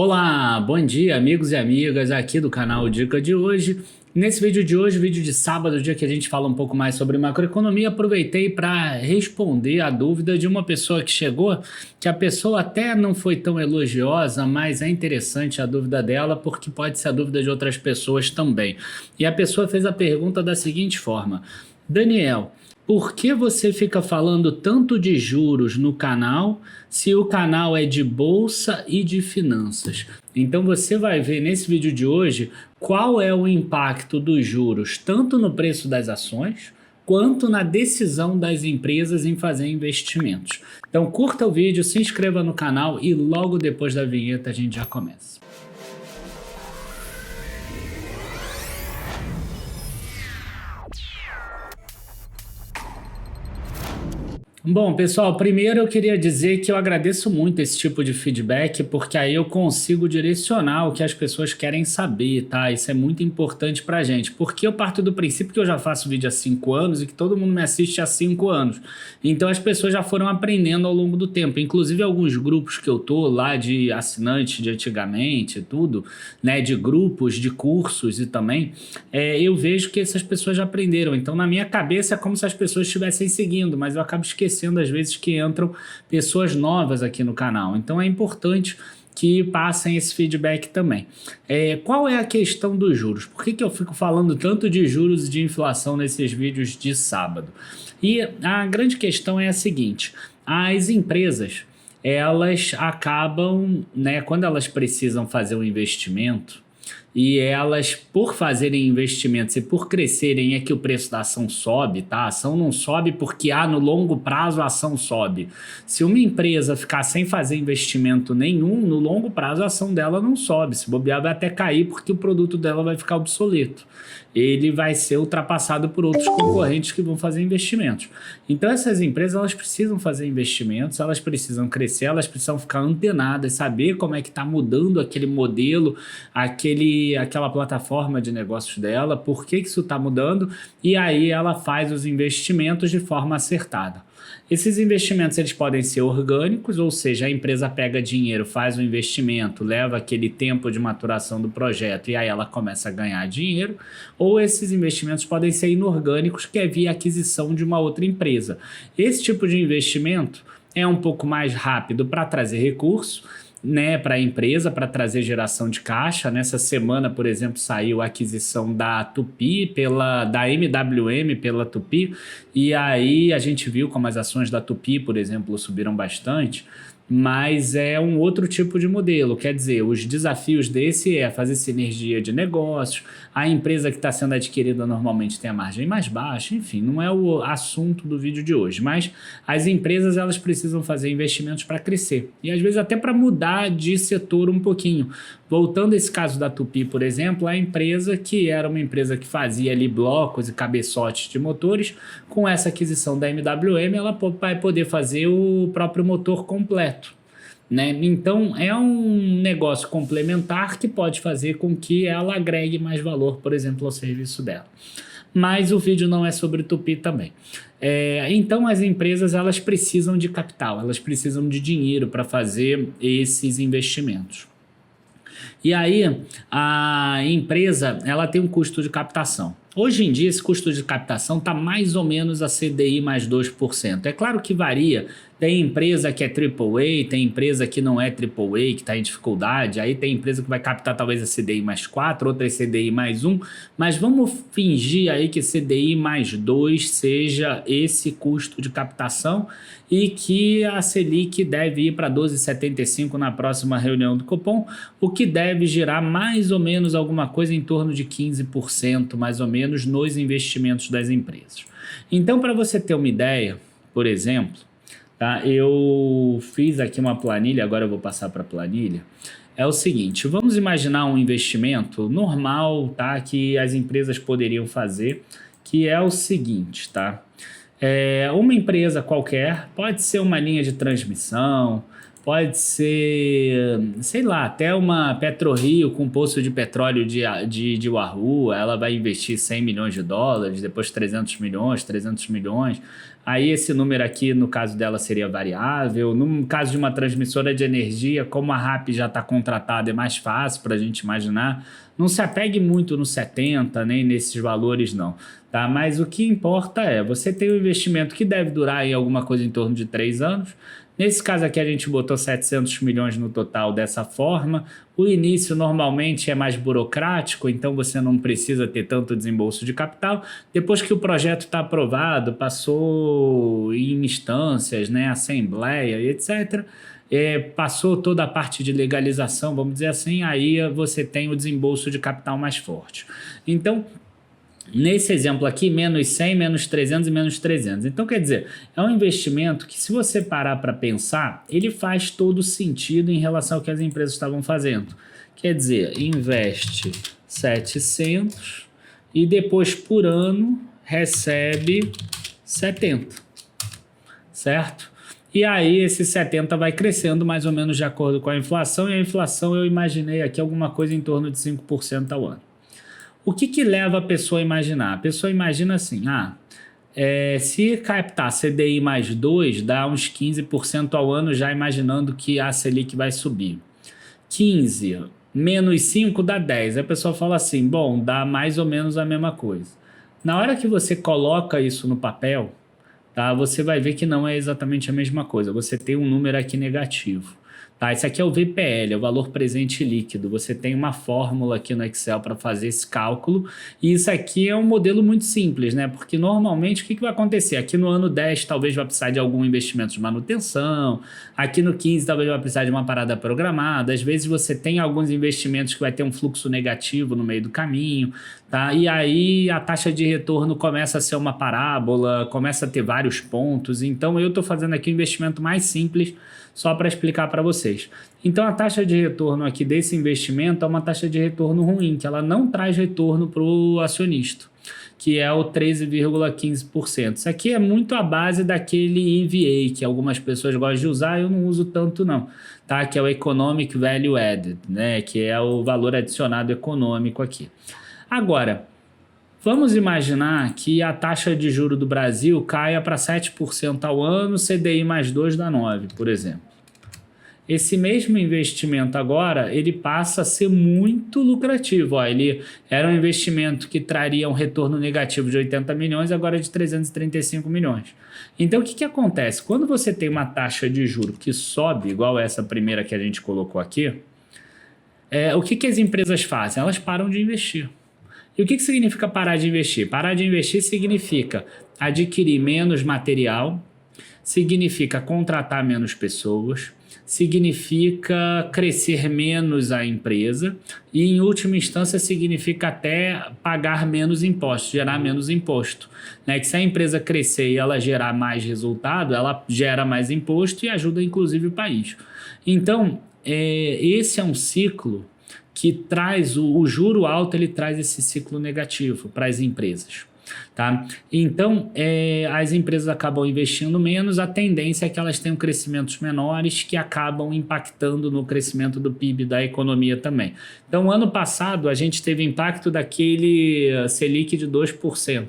Olá, bom dia amigos e amigas aqui do canal Dica de hoje. Nesse vídeo de hoje, vídeo de sábado, dia que a gente fala um pouco mais sobre macroeconomia, aproveitei para responder a dúvida de uma pessoa que chegou, que a pessoa até não foi tão elogiosa, mas é interessante a dúvida dela porque pode ser a dúvida de outras pessoas também. E a pessoa fez a pergunta da seguinte forma: Daniel, por que você fica falando tanto de juros no canal, se o canal é de bolsa e de finanças? Então você vai ver nesse vídeo de hoje qual é o impacto dos juros, tanto no preço das ações, quanto na decisão das empresas em fazer investimentos. Então curta o vídeo, se inscreva no canal e logo depois da vinheta a gente já começa. Bom, pessoal, primeiro eu queria dizer que eu agradeço muito esse tipo de feedback, porque aí eu consigo direcionar o que as pessoas querem saber, tá? Isso é muito importante pra gente, porque eu parto do princípio que eu já faço vídeo há 5 anos e que todo mundo me assiste há 5 anos. Então as pessoas já foram aprendendo ao longo do tempo, inclusive alguns grupos que eu tô lá de assinantes de antigamente, tudo, né, de grupos, de cursos e também, eu vejo que essas pessoas já aprenderam. Então na minha cabeça é como se as pessoas estivessem seguindo, mas eu acabo esquecendo às vezes que entram pessoas novas aqui no canal. Então é importante que passem esse feedback também. Qual é a questão dos juros? Por que eu fico falando tanto de juros e de inflação nesses vídeos de sábado? E a grande questão é a seguinte: as empresas, elas acabam, né, quando elas precisam fazer um investimento, e elas, por fazerem investimentos e por crescerem, é que o preço da ação sobe, tá? A ação não sobe porque no longo prazo a ação sobe. Se uma empresa ficar sem fazer investimento nenhum, no longo prazo a ação dela não sobe. Se bobear, vai até cair porque o produto dela vai ficar obsoleto. Ele vai ser ultrapassado por outros concorrentes que vão fazer investimentos. Então essas empresas, elas precisam fazer investimentos, elas precisam crescer, elas precisam ficar antenadas, saber como é que está mudando aquele modelo, aquela plataforma de negócios dela, por que isso está mudando, e aí ela faz os investimentos de forma acertada. Esses investimentos, eles podem ser orgânicos, ou seja, a empresa pega dinheiro, faz o investimento, leva aquele tempo de maturação do projeto e aí ela começa a ganhar dinheiro, ou esses investimentos podem ser inorgânicos, que é via aquisição de uma outra empresa. Esse tipo de investimento é um pouco mais rápido para trazer recurso, né, para a empresa, para trazer geração de caixa. Nessa semana, por exemplo, saiu a aquisição da Tupy da MWM pela Tupy, e aí a gente viu como as ações da Tupy, por exemplo, subiram bastante. Mas é um outro tipo de modelo, quer dizer, os desafios desse é fazer sinergia de negócios, a empresa que está sendo adquirida normalmente tem a margem mais baixa, enfim, não é o assunto do vídeo de hoje, mas as empresas, elas precisam fazer investimentos para crescer, e às vezes até para mudar de setor um pouquinho. Voltando a esse caso da Tupy, por exemplo, a empresa que era uma empresa que fazia ali blocos e cabeçotes de motores, com essa aquisição da MWM, ela vai poder fazer o próprio motor completo, né? Então é um negócio complementar que pode fazer com que ela agregue mais valor, por exemplo, ao serviço dela. Mas o vídeo não é sobre Tupy também. Então as empresas, elas precisam de capital, elas precisam de dinheiro para fazer esses investimentos. E aí a empresa, ela tem um custo de captação. Hoje em dia esse custo de captação está mais ou menos a CDI mais 2%. É claro que varia. Tem empresa que é AAA, tem empresa que não é AAA, que está em dificuldade. Aí tem empresa que vai captar talvez a CDI mais 4, outra é CDI mais 1. Mas vamos fingir aí que CDI mais 2 seja esse custo de captação e que a Selic deve ir para 12,75 na próxima reunião do Copom, o que deve gerar mais ou menos alguma coisa em torno de 15%, mais ou menos, nos investimentos das empresas. Então, para você ter uma ideia, por exemplo, tá, eu fiz aqui uma planilha, agora eu vou passar para a planilha. É o seguinte, vamos imaginar um investimento normal, tá, que as empresas poderiam fazer, que é o seguinte, tá? Uma empresa qualquer, pode ser uma linha de transmissão, pode ser, sei lá, até uma PetroRio com poço de petróleo de Wahoo, ela vai investir 100 milhões de dólares, depois 300 milhões, 300 milhões. aí esse número aqui, no caso dela, seria variável. No caso de uma transmissora de energia, como a RAP já está contratada, é mais fácil para a gente imaginar. Não se apegue muito no 70, nem nesses valores, não. Tá? Mas o que importa é, você tem um investimento que deve durar aí alguma coisa em torno de 3 anos. Nesse caso aqui a gente botou 700 milhões no total dessa forma. O início normalmente é mais burocrático, então você não precisa ter tanto desembolso de capital. Depois que o projeto está aprovado, passou em instâncias, né, assembleia e etc., passou toda a parte de legalização, vamos dizer assim, aí você tem o desembolso de capital mais forte. Então, nesse exemplo aqui, menos 100, menos 300 e menos 300. Então, quer dizer, é um investimento que, se você parar para pensar, ele faz todo sentido em relação ao que as empresas estavam fazendo. Quer dizer, investe 700 e depois, por ano, recebe 70, certo? E aí, esse 70 vai crescendo mais ou menos de acordo com a inflação, e a inflação eu imaginei aqui alguma coisa em torno de 5% ao ano. O que leva a pessoa a imaginar? A pessoa imagina assim, se captar CDI mais 2, dá uns 15% ao ano, já imaginando que a Selic vai subir. 15 menos 5 dá 10. A pessoa fala assim, bom, dá mais ou menos a mesma coisa. Na hora que você coloca isso no papel, tá, você vai ver que não é exatamente a mesma coisa. Você tem um número aqui negativo. Tá, esse aqui é o VPL, é o valor presente líquido. Você tem uma fórmula aqui no Excel para fazer esse cálculo. E isso aqui é um modelo muito simples, né? Porque normalmente o que vai acontecer? Aqui no ano 10 talvez vai precisar de algum investimento de manutenção. Aqui no 15 talvez vai precisar de uma parada programada. Às vezes você tem alguns investimentos que vai ter um fluxo negativo no meio do caminho. Tá? E aí a taxa de retorno começa a ser uma parábola, começa a ter vários pontos. Então eu estou fazendo aqui um investimento mais simples só para explicar para vocês. Então a taxa de retorno aqui desse investimento é uma taxa de retorno ruim, que ela não traz retorno para o acionista, que é o 13,15%. Isso aqui é muito a base daquele EVA, que algumas pessoas gostam de usar, eu não uso tanto não, tá? Que é o Economic Value Added, né? Que é o valor adicionado econômico aqui. Agora, vamos imaginar que a taxa de juros do Brasil caia para 7% ao ano, CDI mais 2 dá 9%, por exemplo. Esse mesmo investimento agora, ele passa a ser muito lucrativo. Ó, ele era um investimento que traria um retorno negativo de 80 milhões, agora é de 335 milhões. Então, o que acontece? Quando você tem uma taxa de juros que sobe, igual essa primeira que a gente colocou aqui, o que as empresas fazem? Elas param de investir. E o que significa parar de investir? Parar de investir significa adquirir menos material, significa contratar menos pessoas, significa crescer menos a empresa e, em última instância, significa até pagar menos impostos, gerar menos imposto. Né? Que se a empresa crescer e ela gerar mais resultado, ela gera mais imposto e ajuda, inclusive, o país. Então, esse é um ciclo que traz o juro alto, ele traz esse ciclo negativo para as empresas. Tá? Então, as empresas acabam investindo menos, a tendência é que elas tenham crescimentos menores que acabam impactando no crescimento do PIB da economia também. Então, ano passado, a gente teve impacto daquele Selic de 2%. O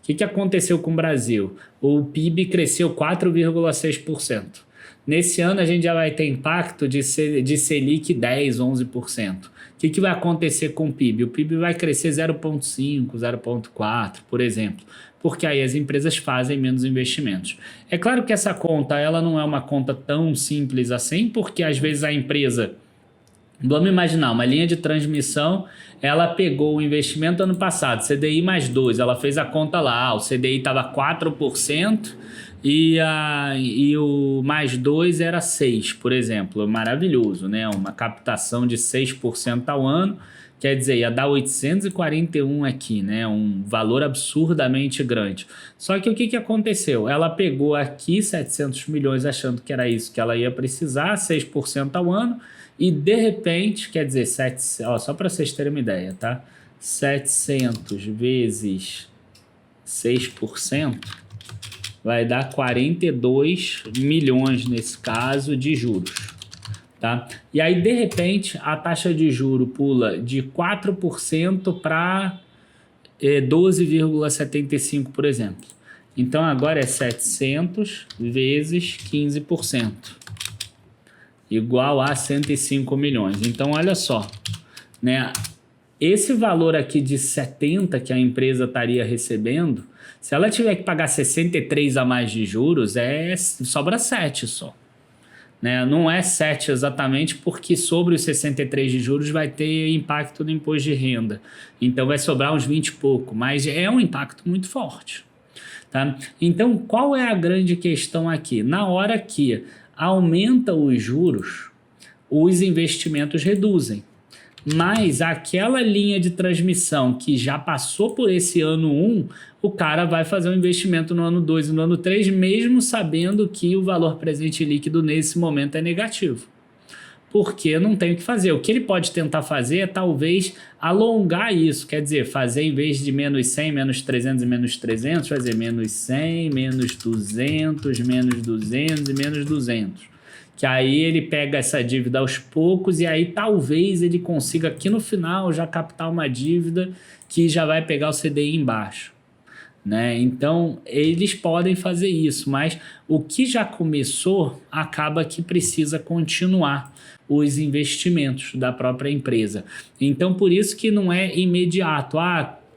que aconteceu com o Brasil? O PIB cresceu 4,6%. Nesse ano, a gente já vai ter impacto de Selic 10%, 11%. O que vai acontecer com o PIB? O PIB vai crescer 0,5%, 0,4%, por exemplo, porque aí as empresas fazem menos investimentos. É claro que essa conta ela não é uma conta tão simples assim, porque às vezes a empresa, vamos imaginar, uma linha de transmissão, ela pegou o investimento ano passado, CDI mais 2, ela fez a conta lá, o CDI estava 4%, e o mais 2 era 6%, por exemplo. Maravilhoso, né? Uma captação de 6% ao ano, quer dizer, ia dar 841 aqui, né? Um valor absurdamente grande. Só que o que aconteceu? Ela pegou aqui 700 milhões achando que era isso que ela ia precisar, 6% ao ano, e de repente, quer dizer, só para vocês terem uma ideia, tá? 700 vezes 6%, vai dar 42 milhões nesse caso de juros. Tá? E aí, de repente, a taxa de juro pula de 4% para 12,75%, por exemplo. Então agora é 700 vezes 15%, igual a 105 milhões. Então olha só, né? Esse valor aqui de 70 que a empresa estaria recebendo, se ela tiver que pagar 63 a mais de juros, sobra 7 só. Né? Não é 7 exatamente, porque sobre os 63 de juros vai ter impacto no imposto de renda. Então vai sobrar uns 20 e pouco, mas é um impacto muito forte. Tá? Então qual é a grande questão aqui? Na hora que aumenta os juros, os investimentos reduzem. Mas aquela linha de transmissão que já passou por esse ano 1, o cara vai fazer um investimento no ano 2 e no ano 3, mesmo sabendo que o valor presente líquido nesse momento é negativo. Porque não tem o que fazer. O que ele pode tentar fazer é talvez alongar isso. Quer dizer, fazer em vez de menos 100, menos 300 e menos 300, fazer menos 100, menos 200, menos 200 e menos 200. Que aí ele pega essa dívida aos poucos e aí talvez ele consiga aqui no final já captar uma dívida que já vai pegar o CDI embaixo. Né? Então eles podem fazer isso, mas o que já começou acaba que precisa continuar os investimentos da própria empresa. Então por isso que não é imediato.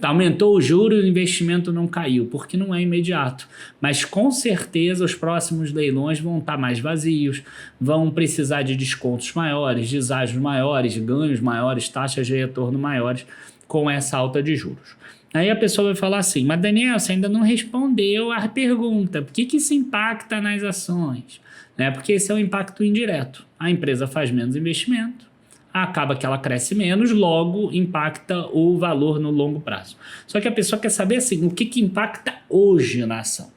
Aumentou o juro e o investimento não caiu, porque não é imediato. Mas com certeza os próximos leilões vão estar mais vazios, vão precisar de descontos maiores, deságios maiores, ganhos maiores, taxas de retorno maiores com essa alta de juros. Aí a pessoa vai falar assim, mas Daniel, você ainda não respondeu a pergunta, por que isso impacta nas ações? Né? Porque esse é um impacto indireto. A empresa faz menos investimento, acaba que ela cresce menos, logo impacta o valor no longo prazo. Só que a pessoa quer saber assim, o que impacta hoje na ação.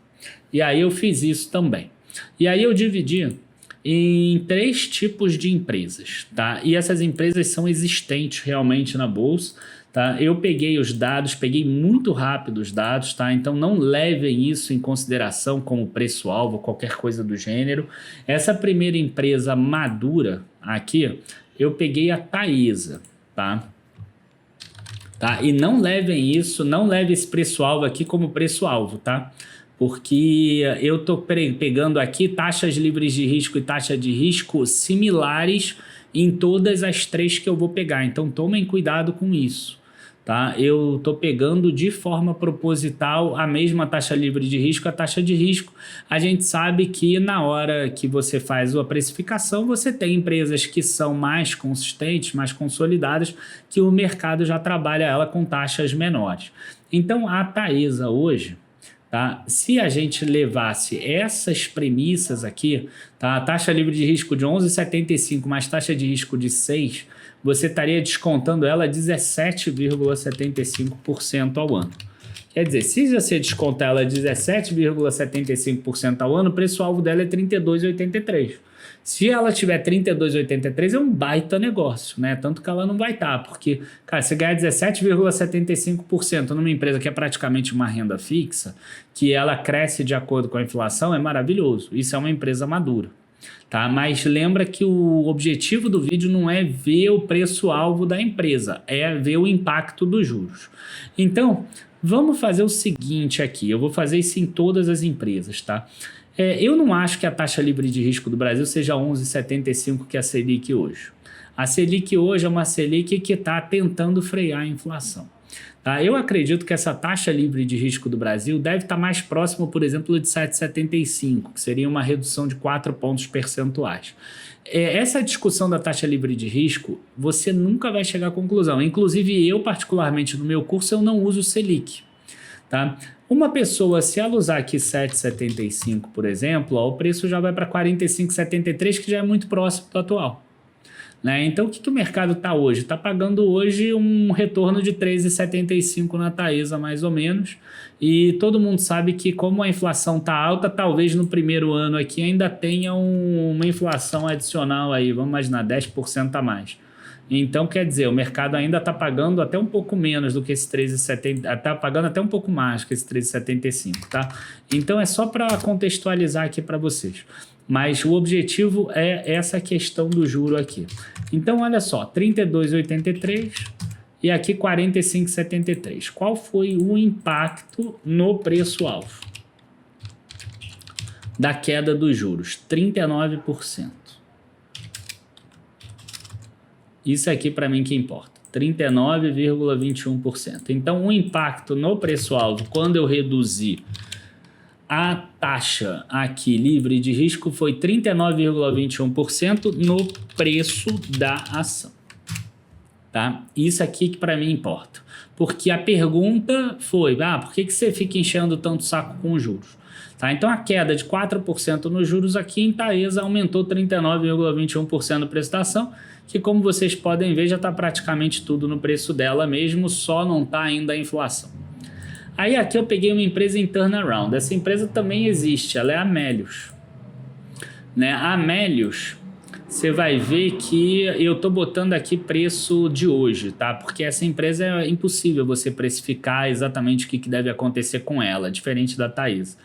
E aí eu fiz isso também. E aí eu dividi em 3 tipos de empresas, tá? E essas empresas são existentes realmente na bolsa, tá? Eu peguei os dados, peguei muito rápido os dados, tá? Então não levem isso em consideração como preço-alvo, qualquer coisa do gênero. Essa primeira empresa madura aqui, eu peguei a Taesa, tá? E não levem isso, não leve esse preço-alvo aqui como preço-alvo, tá? Porque eu tô pegando aqui taxas livres de risco e taxa de risco similares em todas as 3 que eu vou pegar. Então tomem cuidado com isso. Tá? Eu estou pegando de forma proposital a mesma taxa livre de risco, a taxa de risco. A gente sabe que na hora que você faz a precificação, você tem empresas que são mais consistentes, mais consolidadas, que o mercado já trabalha ela com taxas menores. Então a Taesa hoje, tá? Se a gente levasse essas premissas aqui, tá? A taxa livre de risco de 11,75 mais taxa de risco de 6, você estaria descontando ela 17,75% ao ano. Quer dizer, se você descontar ela 17,75% ao ano, o preço-alvo dela é 32,83. Se ela tiver 32,83 é um baita negócio, né? Tanto que ela não vai estar, porque, cara, você ganhar 17,75% numa empresa que é praticamente uma renda fixa, que ela cresce de acordo com a inflação, é maravilhoso. Isso é uma empresa madura. Tá? Mas lembra que o objetivo do vídeo não é ver o preço-alvo da empresa, é ver o impacto dos juros. Então, vamos fazer o seguinte aqui, eu vou fazer isso em todas as empresas, tá? Eu não acho que a taxa livre de risco do Brasil seja 11,75 que é a Selic hoje. A Selic hoje é uma Selic que está tentando frear a inflação. Tá? Eu acredito que essa taxa livre de risco do Brasil deve estar mais próximo, por exemplo, de 7,75, que seria uma redução de 4 pontos percentuais. Essa discussão da taxa livre de risco, você nunca vai chegar à conclusão. Inclusive, eu, particularmente no meu curso, eu não uso Selic. Tá? Uma pessoa, se ela usar aqui 7,75, por exemplo, o preço já vai para 45,73, que já é muito próximo do atual. Né? Então, o que o mercado está hoje? Está pagando hoje um retorno de 13,75 na Taesa, mais ou menos. E todo mundo sabe que, como a inflação está alta, talvez no primeiro ano aqui ainda tenha uma inflação adicional aí, vamos imaginar, 10% a mais. Então, quer dizer, o mercado ainda está pagando até um pouco menos do que esse 13,70, está pagando até um pouco mais que esse 13,75, tá? Então, é só para contextualizar aqui para vocês. Mas o objetivo é essa questão do juro aqui. Então, olha só, 32,83 e aqui 45,73. Qual foi o impacto no preço-alvo? da queda dos juros? 39%. Isso aqui para mim que importa. 39,21%. Então, o impacto no preço-alvo, quando eu reduzir a taxa aqui livre de risco, foi 39,21% no preço da ação. Tá? Isso aqui que para mim importa. Porque a pergunta foi, por que você fica enchendo tanto saco com os juros? Tá? Então, a queda de 4% nos juros aqui em Taesa aumentou 39,21% no preço da ação, que, como vocês podem ver, já está praticamente tudo no preço dela mesmo, só não está ainda a inflação. Aí aqui eu peguei uma empresa em turnaround. Essa empresa também existe, ela é a Melius. Né? A Melius, você vai ver que eu estou botando aqui preço de hoje, tá? Porque essa empresa é impossível você precificar exatamente o que deve acontecer com ela, diferente da Taesa.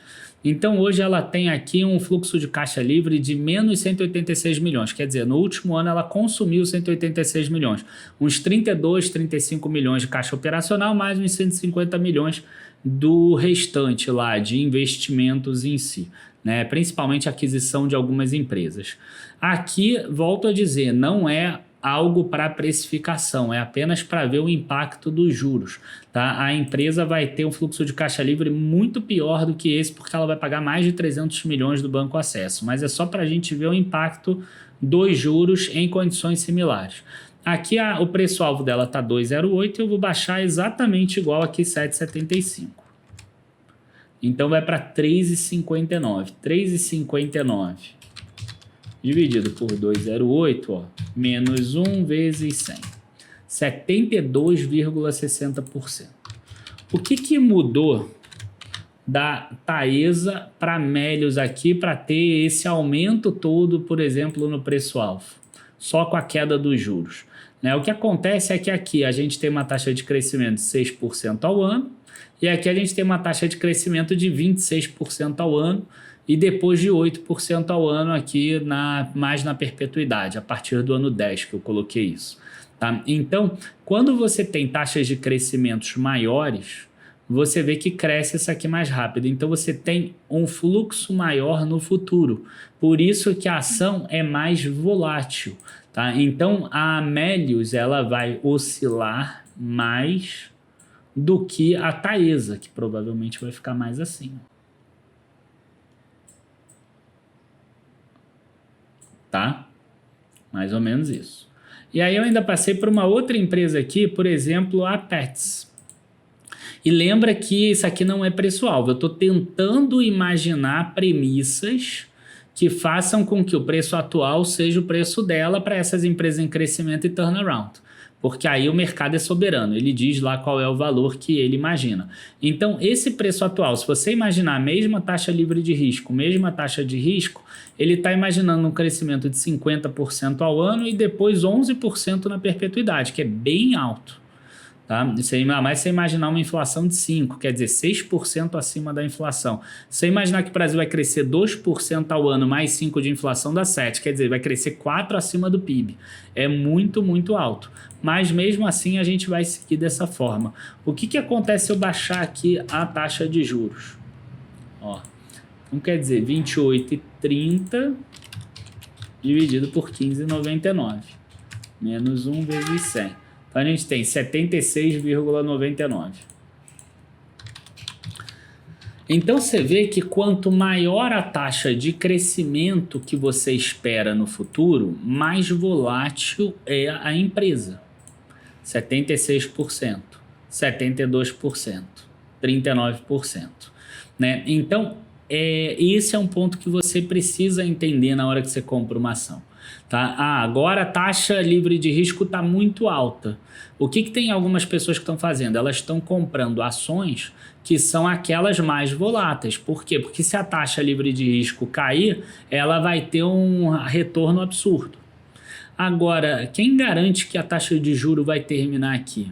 Então, hoje ela tem aqui um fluxo de caixa livre de menos 186 milhões. Quer dizer, no último ano ela consumiu 186 milhões. Uns 32, 35 milhões de caixa operacional, mais uns 150 milhões do restante lá de investimentos em si, né? Principalmente aquisição de algumas empresas. Aqui, volto a dizer, não é algo para precificação, é apenas para ver o impacto dos juros. Tá? A empresa vai ter um fluxo de caixa livre muito pior do que esse, porque ela vai pagar mais de 300 milhões do Banco Acesso, mas é só para a gente ver o impacto dos juros em condições similares. Aqui o preço-alvo dela está 2,08, eu vou baixar exatamente igual aqui 7,75. Então vai para 3,59. 3,59 dividido por 2,08, ó, menos 1 vezes 100. 72,60%. O que mudou da Taesa para Melius aqui para ter esse aumento todo, por exemplo, no preço-alvo? Só com a queda dos juros. Né? O que acontece é que aqui a gente tem uma taxa de crescimento de 6% ao ano, e aqui a gente tem uma taxa de crescimento de 26% ao ano, e depois de 8% ao ano aqui mais na perpetuidade, a partir do ano 10 que eu coloquei isso. Tá? Então, quando você tem taxas de crescimentos maiores, você vê que cresce isso aqui mais rápido. Então, você tem um fluxo maior no futuro. Por isso que a ação é mais volátil. Tá? Então, a Melius ela vai oscilar mais do que a Taesa, que provavelmente vai ficar mais assim. Tá? Mais ou menos isso. E aí eu ainda passei por uma outra empresa aqui, por exemplo, a Pets. E lembra que isso aqui não é preço-alvo. Eu estou tentando imaginar premissas que façam com que o preço atual seja o preço dela para essas empresas em crescimento e turnaround. Porque aí o mercado é soberano, ele diz lá qual é o valor que ele imagina. Então, esse preço atual, se você imaginar a mesma taxa livre de risco, mesma taxa de risco, ele está imaginando um crescimento de 50% ao ano e depois 11% na perpetuidade, que é bem alto. Tá? Mas você imaginar uma inflação de 5%, quer dizer, 6% acima da inflação. Você imaginar que o Brasil vai crescer 2% ao ano, mais 5% de inflação dá 7%, quer dizer, vai crescer 4% acima do PIB. É muito, muito alto. Mas mesmo assim a gente vai seguir dessa forma. O que acontece se eu baixar aqui a taxa de juros? Ó, então quer dizer, 28,30 dividido por 15,99. Menos 1 vezes 100. Então, a gente tem 76,99. Então, você vê que quanto maior a taxa de crescimento que você espera no futuro, mais volátil é a empresa. 76%, 72%, 39%. Né? Então, esse é um ponto que você precisa entender na hora que você compra uma ação. Tá? Agora a taxa livre de risco está muito alta. O que tem algumas pessoas que estão fazendo? Elas estão comprando ações que são aquelas mais voláteis. Por quê? Porque se a taxa livre de risco cair, ela vai ter um retorno absurdo. Agora, quem garante que a taxa de juro vai terminar aqui?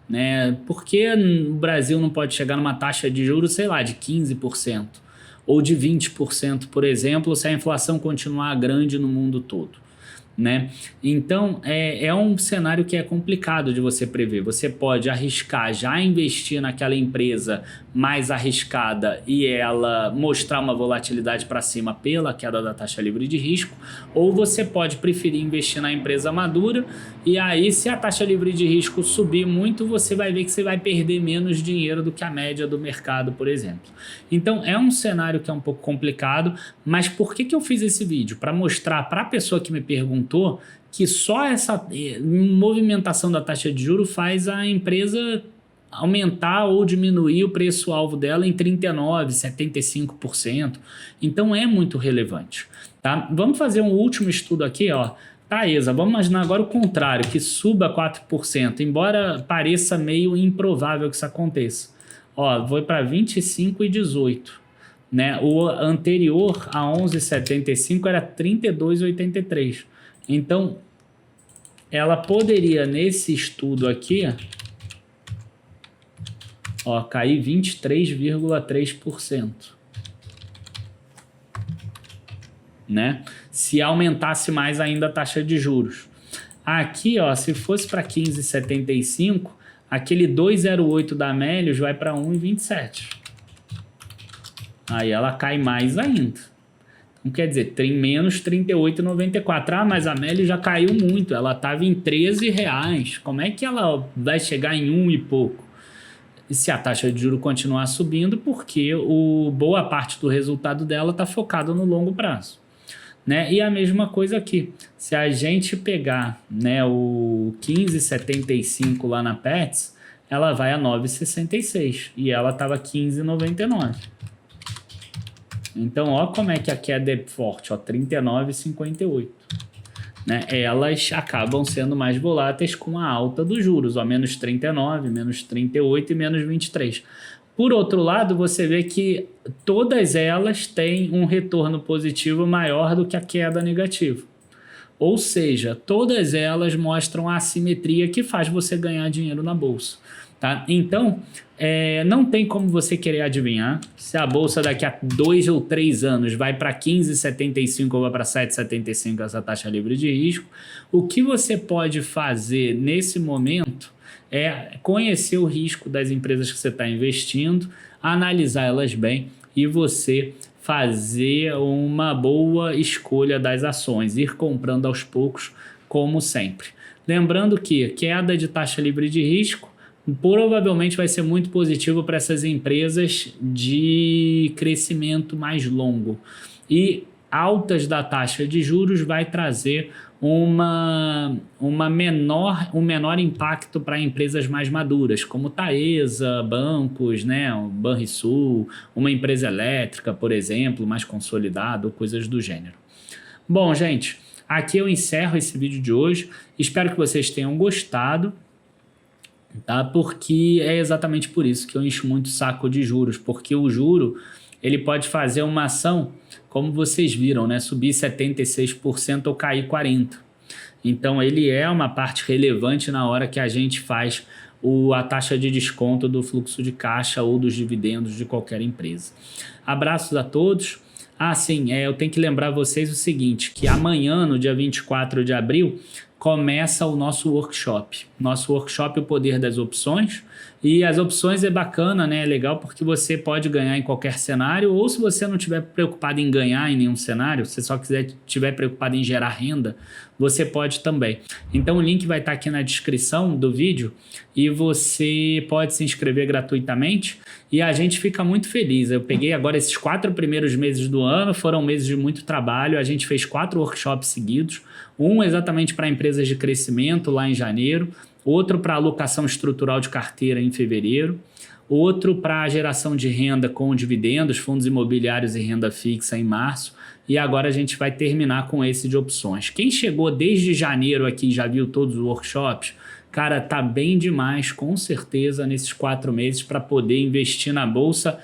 Né? Por que o Brasil não pode chegar numa taxa de juros, sei lá, de 15%? Ou de 20%, por exemplo, se a inflação continuar grande no mundo todo. Né? Então, é um cenário que é complicado de você prever. Você pode arriscar já investir naquela empresa mais arriscada e ela mostrar uma volatilidade para cima pela queda da taxa livre de risco, ou você pode preferir investir na empresa madura e aí se a taxa livre de risco subir muito, você vai ver que você vai perder menos dinheiro do que a média do mercado, por exemplo. Então é um cenário que é um pouco complicado, mas por que eu fiz esse vídeo? Para mostrar para a pessoa que me perguntou que só essa movimentação da taxa de juros faz a empresa aumentar ou diminuir o preço-alvo dela em 39%, 75%. Então é muito relevante. Tá? Vamos fazer um último estudo aqui, ó. Taesa, vamos imaginar agora o contrário, que suba 4%, embora pareça meio improvável que isso aconteça. Ó, foi para 25 e 18. Né? O anterior a 11,75 era 32,83. Então, ela poderia, nesse estudo aqui, ó, cair 23,3%. Né? Se aumentasse mais ainda a taxa de juros. Aqui, ó, se fosse para 15,75, aquele 2,08 da Amélios vai para 1,27. Aí ela cai mais ainda. Então, quer dizer, tem menos 38,94. Ah, mas a Amélios já caiu muito. Ela estava em R$13. Como é que ela vai chegar em 1 e pouco? E se a taxa de juros continuar subindo, porque boa parte do resultado dela está focado no longo prazo. Né? E a mesma coisa aqui. Se a gente pegar, né, o 15,75 lá na Pets, ela vai a 9,66 e ela estava 15,99. Então, ó como é que a queda é forte, ó, 39,58. Né? Elas acabam sendo mais voláteis com a alta dos juros, ó, menos 39, menos 38 e menos 23. Por outro lado, você vê que todas elas têm um retorno positivo maior do que a queda negativa. Ou seja, todas elas mostram a assimetria que faz você ganhar dinheiro na bolsa. Tá? Então, não tem como você querer adivinhar se a bolsa daqui a 2 ou 3 anos vai para 15,75 ou vai para 7,75 essa taxa livre de risco. O que você pode fazer nesse momento é conhecer o risco das empresas que você está investindo, analisar elas bem e você fazer uma boa escolha das ações, ir comprando aos poucos, como sempre. Lembrando que queda de taxa livre de risco provavelmente vai ser muito positivo para essas empresas de crescimento mais longo. E altas da taxa de juros vai trazer um menor impacto para empresas mais maduras, como Taesa, bancos, né, o Banrisul, uma empresa elétrica, por exemplo, mais consolidada, ou coisas do gênero. Bom, gente, aqui eu encerro esse vídeo de hoje. Espero que vocês tenham gostado. Tá? Porque é exatamente por isso que eu encho muito o saco de juros, porque o juro ele pode fazer uma ação, como vocês viram, né? Subir 76% ou cair 40%. Então ele é uma parte relevante na hora que a gente faz a taxa de desconto do fluxo de caixa ou dos dividendos de qualquer empresa. Abraços a todos. Ah, sim, eu tenho que lembrar vocês o seguinte, que amanhã, no dia 24 de abril, começa o nosso workshop. Nosso workshop, o Poder das Opções. E as opções é bacana, né? É legal porque você pode ganhar em qualquer cenário, ou se você não estiver preocupado em ganhar em nenhum cenário, se só estiver preocupado em gerar renda, você pode também. Então o link vai estar aqui na descrição do vídeo e você pode se inscrever gratuitamente e a gente fica muito feliz. Eu peguei agora esses 4 primeiros meses do ano, foram meses de muito trabalho, a gente fez 4 workshops seguidos, um exatamente para empresas de crescimento lá em janeiro, outro para alocação estrutural de carteira em fevereiro, outro para geração de renda com dividendos, fundos imobiliários e renda fixa em março, e agora a gente vai terminar com esse de opções. Quem chegou desde janeiro aqui e já viu todos os workshops, cara, tá bem demais, com certeza, nesses 4 meses para poder investir na bolsa,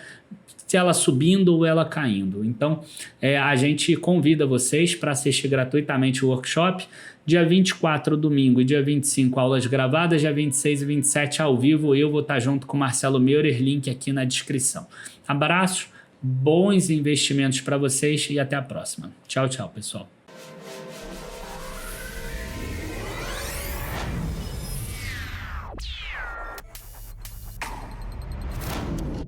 se ela subindo ou ela caindo. Então, a gente convida vocês para assistir gratuitamente o workshop. Dia 24, domingo, e dia 25, aulas gravadas. Dia 26 e 27, ao vivo. Eu vou estar junto com o Marcelo Meurer, link aqui na descrição. Abraços, bons investimentos para vocês e até a próxima. Tchau, tchau, pessoal.